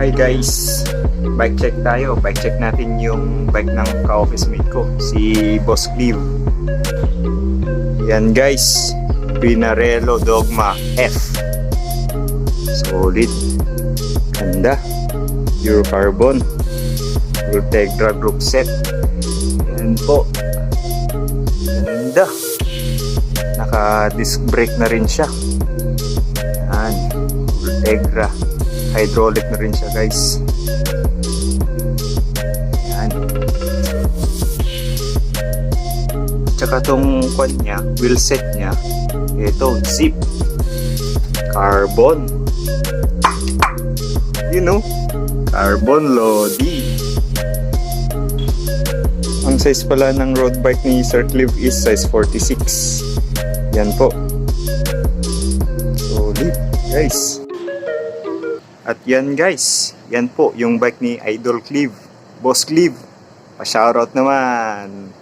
Hi guys, bike check tayo. Bike check natin yung bike ng ka-office mate ko, si Boss Clive. Yan guys, Pinarello Dogma F. Solid, ganda, pure carbon, Ultegra group set. Yan po, ganda. Naka disc brake na rin siya. Yan, Ultegra. Hydraulic na rin siya guys. Yan. Tsaka tong kwan niya, wheel set niya, ito, zip. Carbon. You know, carbon lodi. Ang size pala ng road bike ni Sir Clive is size 46. Yan po. Solid guys. At yan guys, yan po yung bike ni Idol Clive, Boss Clive. Pa-shoutout naman.